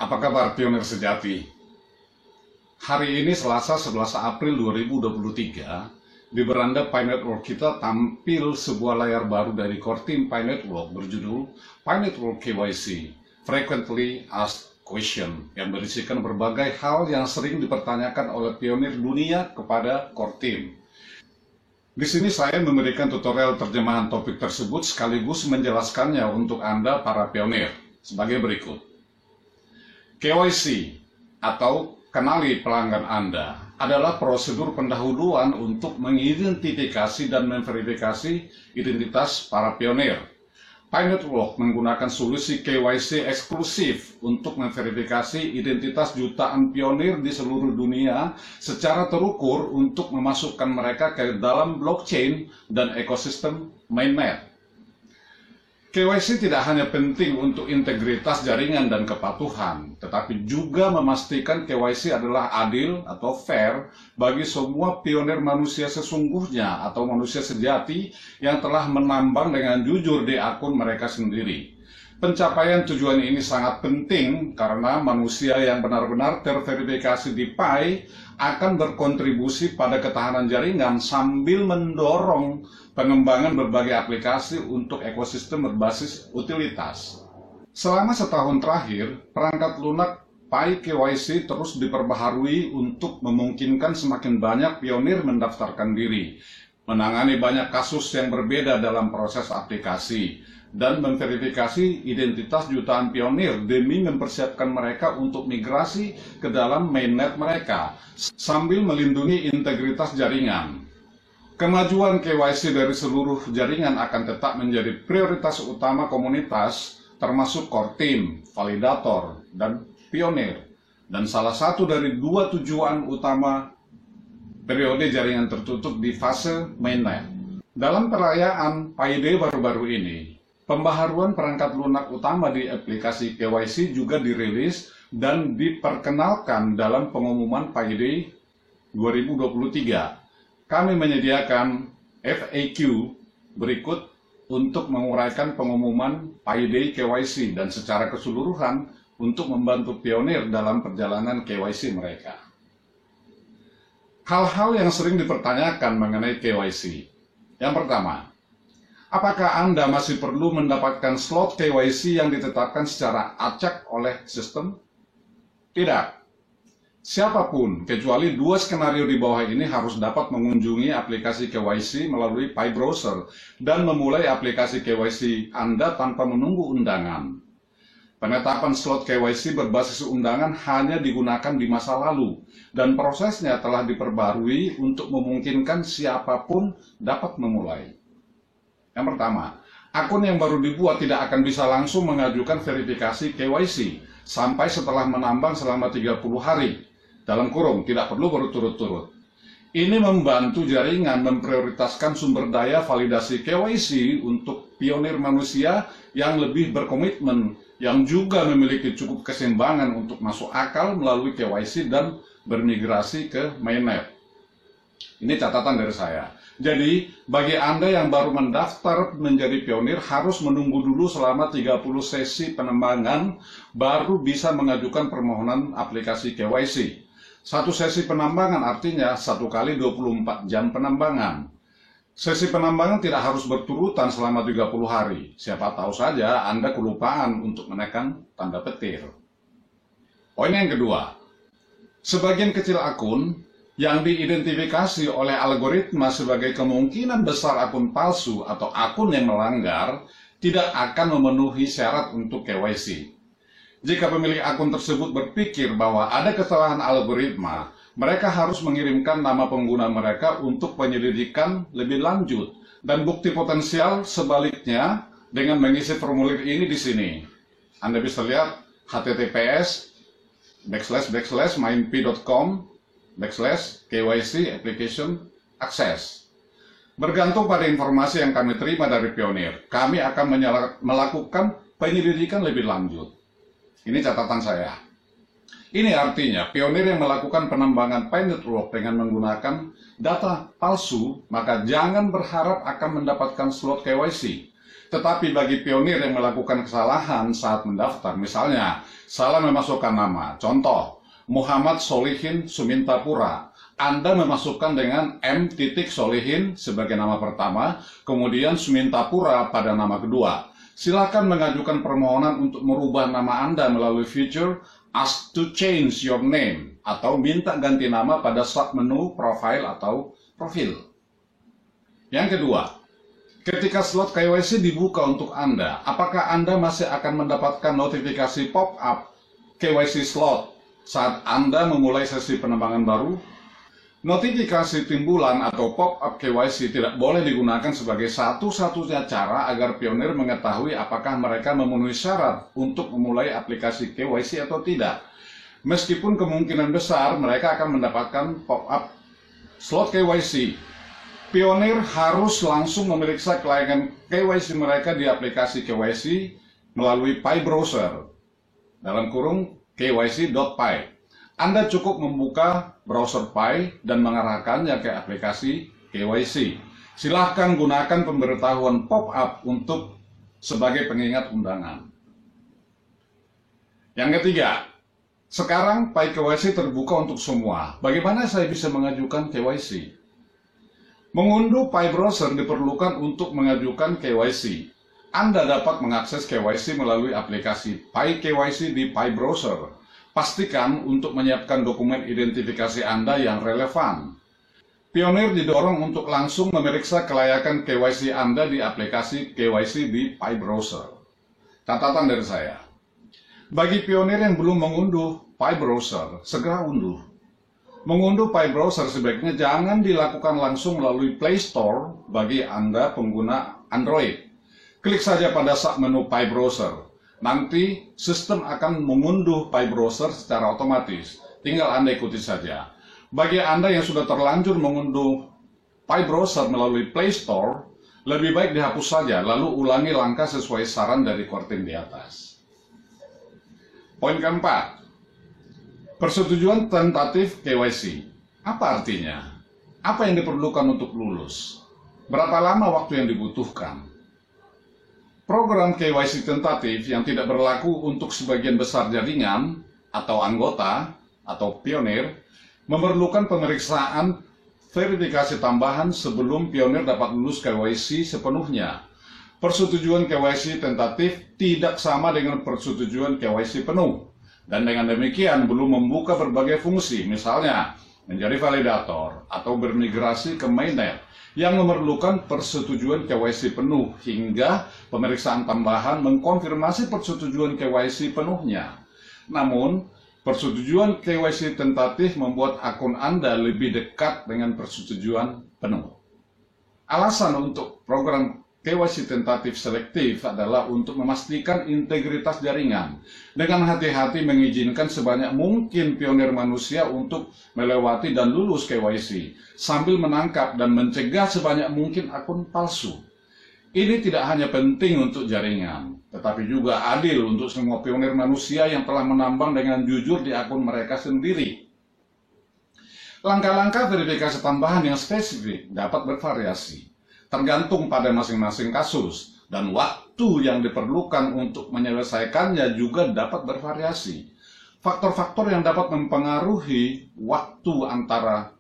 Apa kabar pionir sejati? Hari ini Selasa 11 April 2023, di beranda Pi Network kita tampil sebuah layar baru dari core team Pi Network berjudul Pi Network KYC, Frequently Asked Question, yang berisikan berbagai hal yang sering dipertanyakan oleh pionir dunia kepada core team. Di sini saya memberikan tutorial terjemahan topik tersebut sekaligus menjelaskannya untuk Anda para pionir sebagai berikut. KYC atau kenali pelanggan Anda adalah prosedur pendahuluan untuk mengidentifikasi dan memverifikasi identitas para pionir. Pi Network menggunakan solusi KYC eksklusif untuk memverifikasi identitas jutaan pionir di seluruh dunia secara terukur untuk memasukkan mereka ke dalam blockchain dan ekosistem mainnet. KYC tidak hanya penting untuk integritas jaringan dan kepatuhan, tetapi juga memastikan KYC adalah adil atau fair bagi semua pionir manusia sesungguhnya atau manusia sejati yang telah menambang dengan jujur di akun mereka sendiri. Pencapaian tujuan ini sangat penting karena manusia yang benar-benar terverifikasi di Pi akan berkontribusi pada ketahanan jaringan sambil mendorong pengembangan berbagai aplikasi untuk ekosistem berbasis utilitas. Selama setahun terakhir, perangkat lunak Pi KYC terus diperbaharui untuk memungkinkan semakin banyak pionir mendaftarkan diri, menangani banyak kasus yang berbeda dalam proses aplikasi, dan memverifikasi identitas jutaan pionir demi mempersiapkan mereka untuk migrasi ke dalam mainnet mereka, sambil melindungi integritas jaringan. Kemajuan KYC dari seluruh jaringan akan tetap menjadi prioritas utama komunitas, termasuk core team, validator, dan pionir. Dan salah satu dari dua tujuan utama periode jaringan tertutup di fase mainnet. Dalam perayaan Pi Day baru-baru ini, pembaharuan perangkat lunak utama di aplikasi KYC juga dirilis dan diperkenalkan dalam pengumuman Pi Day 2023. Kami menyediakan FAQ berikut untuk menguraikan pengumuman Pi Day KYC dan secara keseluruhan untuk membantu pionir dalam perjalanan KYC mereka. Hal-hal yang sering dipertanyakan mengenai KYC. Yang pertama, apakah Anda masih perlu mendapatkan slot KYC yang ditetapkan secara acak oleh sistem? Tidak. Siapapun, kecuali dua skenario di bawah ini harus dapat mengunjungi aplikasi KYC melalui Pi Browser dan memulai aplikasi KYC Anda tanpa menunggu undangan. Penetapan slot KYC berbasis undangan hanya digunakan di masa lalu, dan prosesnya telah diperbarui untuk memungkinkan siapapun dapat memulai. Yang pertama, akun yang baru dibuat tidak akan bisa langsung mengajukan verifikasi KYC sampai setelah menambang selama 30 hari. Dalam kurung, tidak perlu berturut-turut. Ini membantu jaringan memprioritaskan sumber daya validasi KYC untuk pionir manusia yang lebih berkomitmen, yang juga memiliki cukup keseimbangan untuk masuk akal melalui KYC dan bermigrasi ke mainnet. Ini catatan dari saya. Jadi, bagi Anda yang baru mendaftar menjadi pionir harus menunggu dulu selama 30 sesi penambangan baru bisa mengajukan permohonan aplikasi KYC. Satu sesi penambangan artinya 1 kali 24 jam penambangan. Sesi penambangan tidak harus berturutan selama 30 hari. Siapa tahu saja Anda kelupaan untuk menekan tanda petir. Poin yang kedua, sebagian kecil akun yang diidentifikasi oleh algoritma sebagai kemungkinan besar akun palsu atau akun yang melanggar tidak akan memenuhi syarat untuk KYC. Jika pemilik akun tersebut berpikir bahwa ada kesalahan algoritma, mereka harus mengirimkan nama pengguna mereka untuk penyelidikan lebih lanjut. Dan bukti potensial sebaliknya dengan mengisi formulir ini di sini. Anda bisa lihat https://mainpi.com/KYC application access. Bergantung pada informasi yang kami terima dari pionir, kami akan melakukan penyelidikan lebih lanjut. Ini catatan saya. Ini artinya pionir yang melakukan penambangan Pi Network dengan menggunakan data palsu, maka jangan berharap akan mendapatkan slot KYC. Tetapi bagi pionir yang melakukan kesalahan saat mendaftar, misalnya salah memasukkan nama, contoh Muhammad Solihin Sumintapura, Anda memasukkan dengan M. Solihin sebagai nama pertama, kemudian Sumintapura pada nama kedua. Silakan mengajukan permohonan untuk merubah nama Anda melalui fitur Ask to change your name atau minta ganti nama pada submenu profile atau profil. Yang kedua, ketika slot KYC dibuka untuk Anda, apakah Anda masih akan mendapatkan notifikasi pop-up KYC slot saat Anda memulai sesi penambangan baru? Notifikasi timbulan atau pop-up KYC tidak boleh digunakan sebagai satu-satunya cara agar pionir mengetahui apakah mereka memenuhi syarat untuk memulai aplikasi KYC atau tidak. Meskipun kemungkinan besar mereka akan mendapatkan pop-up slot KYC, pionir harus langsung memeriksa kelayakan KYC mereka di aplikasi KYC melalui Pi Browser, dalam kurung kyc.py. Anda cukup membuka browser Pi dan mengarahkannya ke aplikasi KYC. Silahkan gunakan pemberitahuan pop-up untuk sebagai pengingat undangan. Yang ketiga, sekarang Pi KYC terbuka untuk semua. Bagaimana saya bisa mengajukan KYC? Mengunduh Pi Browser diperlukan untuk mengajukan KYC. Anda dapat mengakses KYC melalui aplikasi Pi KYC di Pi Browser. Pastikan untuk menyiapkan dokumen identifikasi Anda yang relevan. Pionir didorong untuk langsung memeriksa kelayakan KYC Anda di aplikasi KYC di Pi Browser. Catatan dari saya, bagi pionir yang belum mengunduh Pi Browser, segera unduh. Mengunduh Pi Browser sebaiknya jangan dilakukan langsung melalui Play Store bagi Anda pengguna Android. Klik saja pada submenu Pi Browser. Nanti sistem akan mengunduh Pi Browser secara otomatis. Tinggal Anda ikuti saja. Bagi Anda yang sudah terlanjur mengunduh Pi Browser melalui Play Store, lebih baik dihapus saja, lalu ulangi langkah sesuai saran dari Kortin di atas. Poin keempat, persetujuan tentatif KYC. Apa artinya? Apa yang diperlukan untuk lulus? Berapa lama waktu yang dibutuhkan? Program KYC tentatif yang tidak berlaku untuk sebagian besar jaringan atau anggota atau pionir memerlukan pemeriksaan verifikasi tambahan sebelum pionir dapat lulus KYC sepenuhnya. Persetujuan KYC tentatif tidak sama dengan persetujuan KYC penuh, dan dengan demikian belum membuka berbagai fungsi, misalnya menjadi validator atau bermigrasi ke mainnet yang memerlukan persetujuan KYC penuh hingga pemeriksaan tambahan mengkonfirmasi persetujuan KYC penuhnya. Namun, persetujuan KYC tentatif membuat akun Anda lebih dekat dengan persetujuan penuh. Alasan untuk program KYC tentatif selektif adalah untuk memastikan integritas jaringan, dengan hati-hati mengizinkan sebanyak mungkin pionir manusia untuk melewati dan lulus KYC, sambil menangkap dan mencegah sebanyak mungkin akun palsu. Ini tidak hanya penting untuk jaringan, tetapi juga adil untuk semua pionir manusia yang telah menambang dengan jujur di akun mereka sendiri. Langkah-langkah verifikasi tambahan yang spesifik dapat bervariasi, tergantung pada masing-masing kasus, dan waktu yang diperlukan untuk menyelesaikannya juga dapat bervariasi. Faktor-faktor yang dapat mempengaruhi waktu antara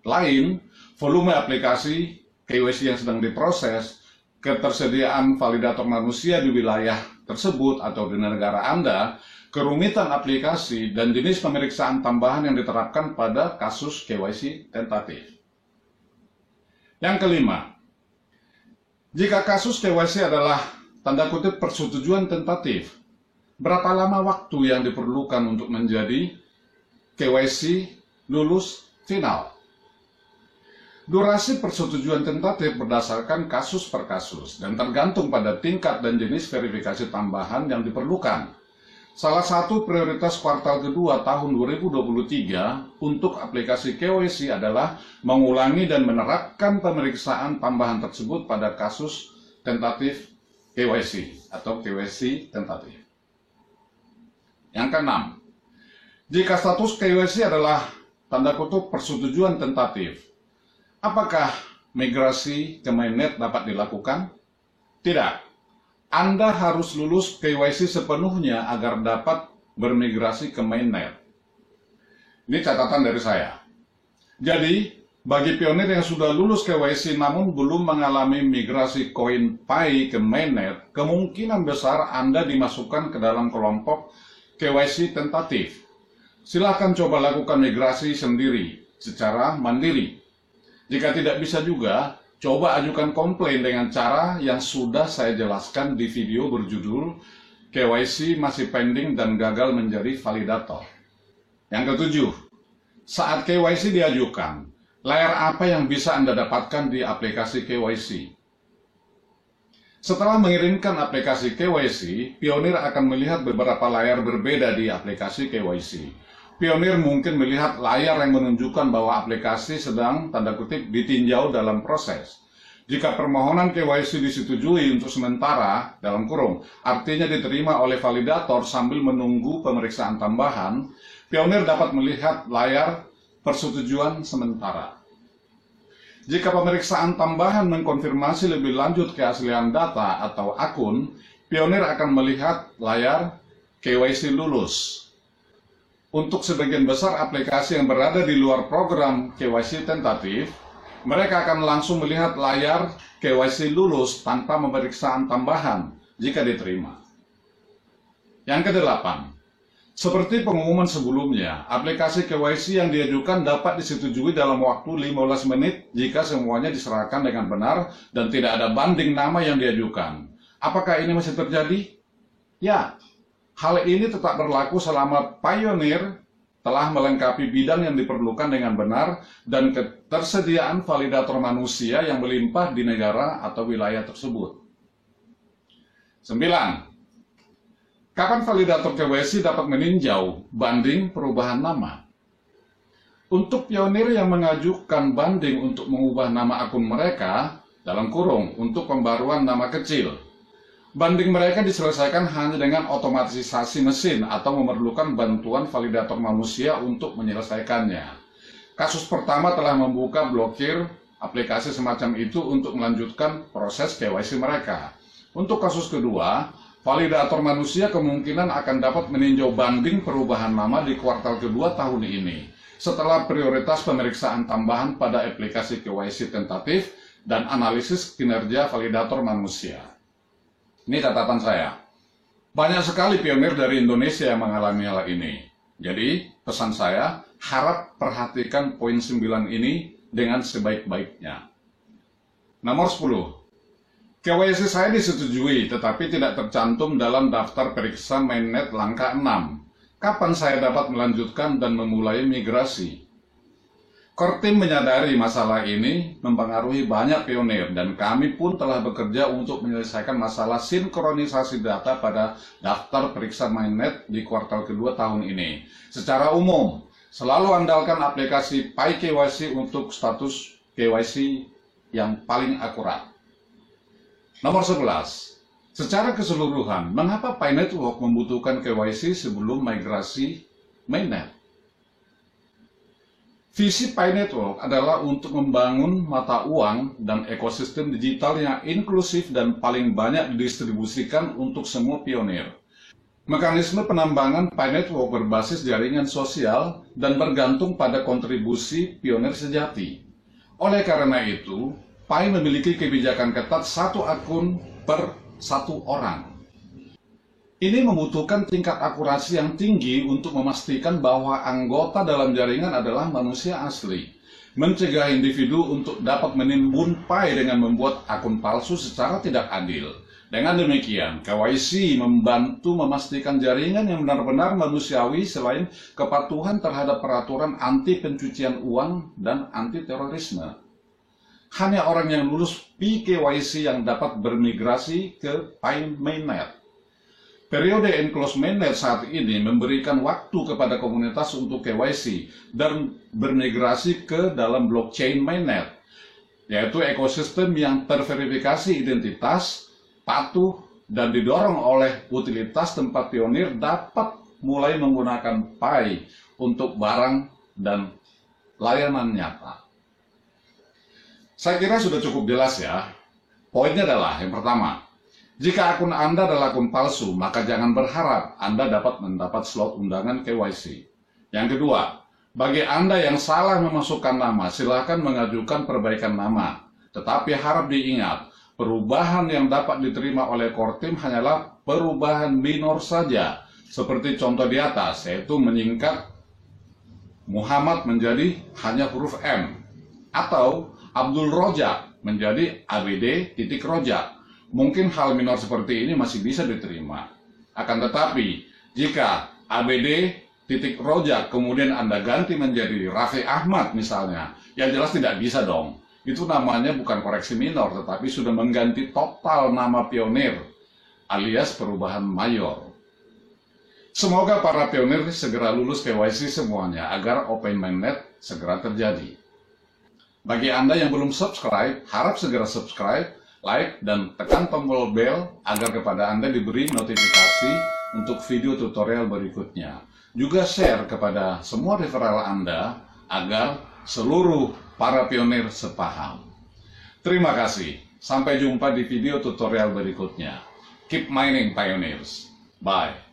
lain volume aplikasi KYC yang sedang diproses, ketersediaan validator manusia di wilayah tersebut atau di negara Anda, kerumitan aplikasi, dan jenis pemeriksaan tambahan yang diterapkan pada kasus KYC tentatif. Yang kelima, jika kasus KYC adalah tanda kutip persetujuan tentatif, berapa lama waktu yang diperlukan untuk menjadi KYC lulus final? Durasi persetujuan tentatif berdasarkan kasus per kasus dan tergantung pada tingkat dan jenis verifikasi tambahan yang diperlukan. Salah satu prioritas kuartal kedua tahun 2023 untuk aplikasi KYC adalah mengulangi dan menerapkan pemeriksaan tambahan tersebut pada kasus tentatif KYC atau KYC tentatif. Yang keenam, jika status KYC adalah tanda kutip persetujuan tentatif, apakah migrasi ke mainnet dapat dilakukan? Tidak. Anda harus lulus KYC sepenuhnya agar dapat bermigrasi ke mainnet. Ini catatan dari saya. Jadi, bagi pionir yang sudah lulus KYC namun belum mengalami migrasi koin Pi ke mainnet, kemungkinan besar Anda dimasukkan ke dalam kelompok KYC tentatif. Silahkan coba lakukan migrasi sendiri, secara mandiri. Jika tidak bisa juga, coba ajukan komplain dengan cara yang sudah saya jelaskan di video berjudul KYC masih pending dan gagal menjadi validator. Yang ketujuh, saat KYC diajukan, layar apa yang bisa Anda dapatkan di aplikasi KYC? Setelah mengirimkan aplikasi KYC, pionir akan melihat beberapa layar berbeda di aplikasi KYC. Pionir mungkin melihat layar yang menunjukkan bahwa aplikasi sedang tanda kutip ditinjau dalam proses. Jika permohonan KYC disetujui untuk sementara, dalam kurung, artinya diterima oleh validator sambil menunggu pemeriksaan tambahan, pionir dapat melihat layar persetujuan sementara. Jika pemeriksaan tambahan mengkonfirmasi lebih lanjut keaslian data atau akun, pionir akan melihat layar KYC lulus. Untuk sebagian besar aplikasi yang berada di luar program KYC tentatif, mereka akan langsung melihat layar KYC lulus tanpa pemeriksaan tambahan jika diterima. Yang kedelapan, seperti pengumuman sebelumnya, aplikasi KYC yang diajukan dapat disetujui dalam waktu 15 menit jika semuanya diserahkan dengan benar dan tidak ada banding nama yang diajukan. Apakah ini masih terjadi? Ya. Hal ini tetap berlaku selama pionir telah melengkapi bidang yang diperlukan dengan benar dan ketersediaan validator manusia yang melimpah di negara atau wilayah tersebut. 9. Kapan validator KYC dapat meninjau banding perubahan nama? Untuk pionir yang mengajukan banding untuk mengubah nama akun mereka, dalam kurung, untuk pembaruan nama kecil, banding mereka diselesaikan hanya dengan otomatisasi mesin atau memerlukan bantuan validator manusia untuk menyelesaikannya. Kasus pertama telah membuka blokir aplikasi semacam itu untuk melanjutkan proses KYC mereka. Untuk kasus kedua, validator manusia kemungkinan akan dapat meninjau banding perubahan nama di kuartal kedua tahun ini, setelah prioritas pemeriksaan tambahan pada aplikasi KYC tentatif dan analisis kinerja validator manusia. Ini catatan saya. Banyak sekali pionir dari Indonesia yang mengalami hal ini. Jadi, pesan saya, harap perhatikan poin 9 ini dengan sebaik-baiknya. Nomor 10. KYC saya disetujui, tetapi tidak tercantum dalam daftar periksa mainnet langkah 6. Kapan saya dapat melanjutkan dan memulai migrasi? Core Team menyadari masalah ini mempengaruhi banyak pionir dan kami pun telah bekerja untuk menyelesaikan masalah sinkronisasi data pada daftar periksa mainnet di kuartal kedua tahun ini. Secara umum, selalu andalkan aplikasi Pi KYC untuk status KYC yang paling akurat. Nomor 11. Secara keseluruhan, mengapa Pi Network membutuhkan KYC sebelum migrasi mainnet? Visi Pi Network adalah untuk membangun mata uang dan ekosistem digital yang inklusif dan paling banyak didistribusikan untuk semua pionir. Mekanisme penambangan Pi Network berbasis jaringan sosial dan bergantung pada kontribusi pionir sejati. Oleh karena itu, Pi memiliki kebijakan ketat satu akun per satu orang. Ini membutuhkan tingkat akurasi yang tinggi untuk memastikan bahwa anggota dalam jaringan adalah manusia asli. Mencegah individu untuk dapat menimbun Pi dengan membuat akun palsu secara tidak adil. Dengan demikian, KYC membantu memastikan jaringan yang benar-benar manusiawi selain kepatuhan terhadap peraturan anti pencucian uang dan anti terorisme. Hanya orang yang lulus PKYC yang dapat bermigrasi ke Pi Mainnet. Periode enclosed mainnet saat ini memberikan waktu kepada komunitas untuk KYC dan bermigrasi ke dalam blockchain mainnet, yaitu ekosistem yang terverifikasi identitas, patuh, dan didorong oleh utilitas tempat pionir dapat mulai menggunakan Pi untuk barang dan layanan nyata. Saya kira sudah cukup jelas ya. Poinnya adalah yang pertama, Jika akun Anda adalah akun palsu, maka jangan berharap Anda dapat mendapat slot undangan KYC. Yang kedua, bagi Anda yang salah memasukkan nama, silakan mengajukan perbaikan nama. Tetapi harap diingat, perubahan yang dapat diterima oleh Kortim hanyalah perubahan minor saja. Seperti contoh di atas, yaitu menyingkat Muhammad menjadi hanya huruf M. Atau Abdul Rojak menjadi ABD titik Rojak. Mungkin hal minor seperti ini masih bisa diterima. Akan tetapi, jika ABD titik Rojak kemudian Anda ganti menjadi Raffi Ahmad misalnya, ya jelas tidak bisa dong. Itu namanya bukan koreksi minor, tetapi sudah mengganti total nama pionir, alias perubahan mayor. Semoga para pionir segera lulus KYC semuanya, agar open mainnet segera terjadi. Bagi Anda yang belum subscribe, harap segera subscribe, like, dan tekan tombol bel agar kepada Anda diberi notifikasi untuk video tutorial berikutnya. Juga share kepada semua referral Anda agar seluruh para pionir sepaham. Terima kasih. Sampai jumpa di video tutorial berikutnya. Keep mining pioneers. Bye.